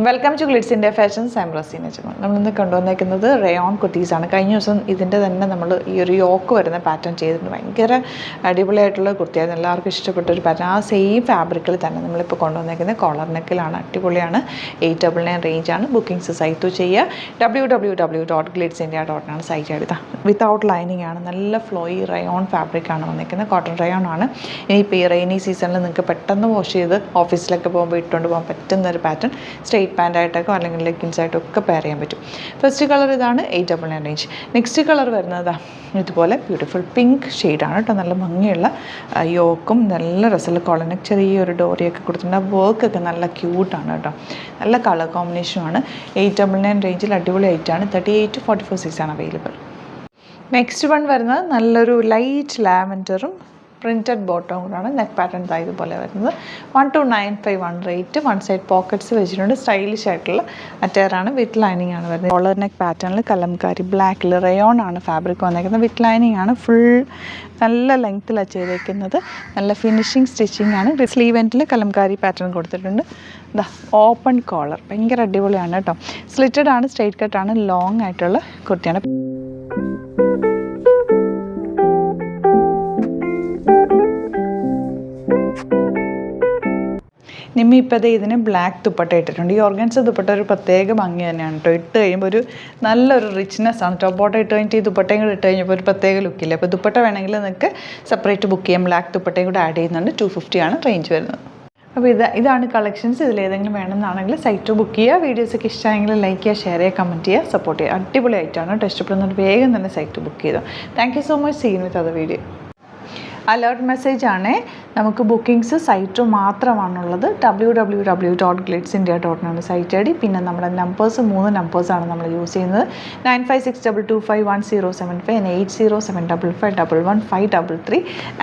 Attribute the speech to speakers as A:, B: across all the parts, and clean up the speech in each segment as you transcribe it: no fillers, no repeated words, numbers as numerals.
A: Welcome to Glitz India Fashions. I am Razeena Jamal. നമ്മളിന്ന് കൊണ്ടുവന്നേക്കുന്നത് rayon കുർത്തീസാണ്. കഴിഞ്ഞ ദിവസം ഇതിൻ്റെ തന്നെ നമ്മൾ ഈ ഒരു യോക്ക് വരുന്ന പാറ്റേൺ ചെയ്തിട്ടുണ്ട്. ഭയങ്കര അടിപൊളിയായിട്ടുള്ള കുർത്തിയായിരുന്നു, എല്ലാവർക്കും ഇഷ്ടപ്പെട്ട ഒരു പാറ്റേൺ. ആ സെയിം ഫാബ്രിക്കിൽ തന്നെ നമ്മളിപ്പോൾ കൊണ്ടുവന്നേക്കുന്നത് കോളർ നെക്കിലാണ്. അടിപൊളിയാണ്. 899 റേഞ്ചാണ്. ബുക്കിംഗ്സ് സൈറ്റ് ചെയ്യുക. www.glitzindia.com സൈറ്റ് എടുത്താൽ വിത്തൗട്ട് ലൈനിങ് ആണ്. നല്ല ഫ്ലോയി റയോൺ ഫാബ്രിക്കാണ് വന്നിരിക്കുന്നത്. കോട്ടൺ റയോൺ ആണ്. ഇനിയിപ്പോൾ ഈ റെയിനി സീസണിൽ നിങ്ങൾക്ക് പെട്ടെന്ന് വാഷ് ചെയ്ത് ഓഫീസിലൊക്കെ പോകുമ്പോൾ ഇട്ടുകൊണ്ട് പോകാൻ പറ്റുന്ന ഒരു പാറ്റേൺ. സ്ട്രെയിറ്റ് പാൻറ്റായിട്ടൊക്കെ അല്ലെങ്കിൽ ലെഗിൻസായിട്ടൊക്കെ പെയർ ചെയ്യാൻ പറ്റും. ഫസ്റ്റ് കളർ ഇതാണ്, 899 റേഞ്ച്. നെക്സ്റ്റ് കളർ വരുന്നത് ഇതുപോലെ ബ്യൂട്ടിഫുൾ പിങ്ക് ഷെയ്ഡാണ് കേട്ടോ. നല്ല ഭംഗിയുള്ള യോക്കും നല്ല രസമുള്ള കോളന് ചെറിയൊരു ഡോറിയൊക്കെ കൊടുത്തിട്ടുണ്ട്. ആ വർക്കൊക്കെ നല്ല ക്യൂട്ടാണ് കേട്ടോ. നല്ല കളർ കോമ്പിനേഷനുമാണ്. 899 റേഞ്ചിൽ അടിപൊളി ഐറ്റാണ്. 38 to 44 സൈസാണ് അവൈലബിൾ. നെക്സ്റ്റ് വൺ വരുന്നത് നല്ലൊരു ലൈറ്റ് ലാവൻഡറും പ്രിൻറ്റഡ് ബോട്ടം കൂടാണ്. നെക്ക് പാറ്റേൺ ഇതുപോലെ വരുന്നത്. 12951 റേറ്റ്. വൺ സൈഡ് പോക്കറ്റ്സ് വെച്ചിട്ടുണ്ട്. സ്റ്റൈലിഷ് ആയിട്ടുള്ള അറ്റയറാണ്. വിത്ത് ലൈനിങ് ആണ് വരുന്നത്. കോളർ നെക്ക് പാറ്റേണിൽ കലംകാരി ബ്ലാക്കിൽ റയോൺ ആണ് ഫാബ്രിക് വന്നേക്കുന്നത്. വിത്ത് ലൈനിങ് ആണ്. ഫുൾ നല്ല ലെങ്ത്തിലാണ് ചെയ്തേക്കുന്നത്. നല്ല ഫിനിഷിങ് സ്റ്റിച്ചിങ് ആണ്. സ്ലീവ് എൻഡിൽ കലംകാരി പാറ്റേൺ കൊടുത്തിട്ടുണ്ട്. ഇതാ ഓപ്പൺ കോളർ, ഭയങ്കര അടിപൊളിയാണ് കേട്ടോ. സ്ലിറ്റഡ് ആണ്, സ്ട്രെയിറ്റ് കട്ടാണ്, ലോങ് ആയിട്ടുള്ള കുർത്തിയാണ്. നിമ്മി ഇപ്പോൾ ഇതിന് ബ്ലാക്ക് ദുപ്പട്ട ഇട്ടിട്ടുണ്ട്. ഈ ഓർഗൻസ ദുപ്പട്ട ഒരു പ്രത്യേക ഭംഗി തന്നെയാണ് കേട്ടോ. ഇട്ട് കഴിയുമ്പോൾ ഒരു നല്ലൊരു റിച്ച്നെസ് ആണ്. ടോപ്പ് ബോട്ടം ഇട്ട് കഴിഞ്ഞിട്ട് ഈ ദുപ്പട്ടയും കൂടെ ഇട്ട് കഴിഞ്ഞപ്പോൾ ഒരു പ്രത്യേക ലുക്കില്ല. അപ്പോൾ ദുപ്പട്ട വേണമെങ്കിൽ നിങ്ങൾക്ക് സെപ്പറേറ്റ് ബുക്ക് ചെയ്യാം. ബ്ലാക്ക് ദുപ്പട്ടയും കൂടെ ആഡ് ചെയ്യുന്നുണ്ട്. 250 ആണ് റേഞ്ച് വരുന്നത്. അപ്പോൾ ഇതാണ് കളക്ഷൻസ്. ഇതിലേതെങ്കിലും വേണമെന്നാണെങ്കിൽ സൈറ്റ് ബുക്ക് ചെയ്യുക. വീഡിയോസൊക്കെ ഇഷ്ടമായെങ്കിൽ ലൈക്ക് ചെയ്യുക, ഷെയർ ചെയ്യുക, കമൻറ്റ് ചെയ്യുക, സപ്പോർട്ട് ചെയ്യുക. അടിപൊളി ആയിട്ടാണ് കേട്ടോ. ഇഷ്ടപ്പെടുന്നവർ വേഗം തന്നെ സൈറ്റ് ബുക്ക് ചെയ്തോ. Thank you so much. Seen with other video. Alert message ആണ്. നമുക്ക് ബുക്കിംഗ്സ് സൈറ്റ് മാത്രമാണുള്ളത്. www.glitzindia.com site I D. പിന്നെ നമ്മുടെ നമ്പേഴ്സ് 3 നമ്പേഴ്സാണ് നമ്മൾ യൂസ് ചെയ്യുന്നത്. 9562251075 and 8075551153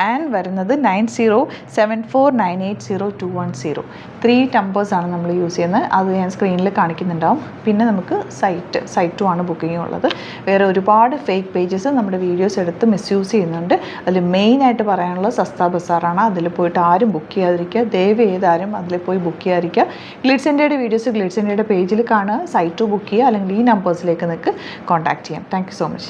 A: ആൻഡ് വരുന്നത് 9074980210. 3 നമ്പേഴ്സാണ് നമ്മൾ യൂസ് ചെയ്യുന്നത്. അത് ഞാൻ സ്ക്രീനിൽ കാണിക്കുന്നുണ്ടാവും. പിന്നെ നമുക്ക് സൈറ്റും ആണ് ബുക്കിംഗ് ഉള്ളത്. വേറെ ഒരുപാട് ഫേക്ക് പേജസ് നമ്മുടെ വീഡിയോസ് എടുത്ത് മിസ്യൂസ് ചെയ്യുന്നുണ്ട്. അതിൽ മെയിനായിട്ട് പറയാനുള്ളത് സസ്ത ബസാറാണ്. അതിൽ പോയിട്ട് ആരും ബുക്ക് ചെയ്യാതിരിക്കുക. ദയവ് ചെയ്താരും അതിൽ പോയി ബുക്ക് ചെയ്യാതിരിക്കുക. ഗ്ലിറ്റ്സ് ഇന്ത്യയുടെ വീഡിയോസ് ഗ്ലിറ്റ്സ് ഇന്ത്യയുടെ പേജിൽ കാണുക. സൈറ്റ് ബുക്ക് ചെയ്യുക, അല്ലെങ്കിൽ ഈ നമ്പേഴ്സിലേക്ക് നിങ്ങൾക്ക് കോൺടാക്ട് ചെയ്യാം. Thank you so much.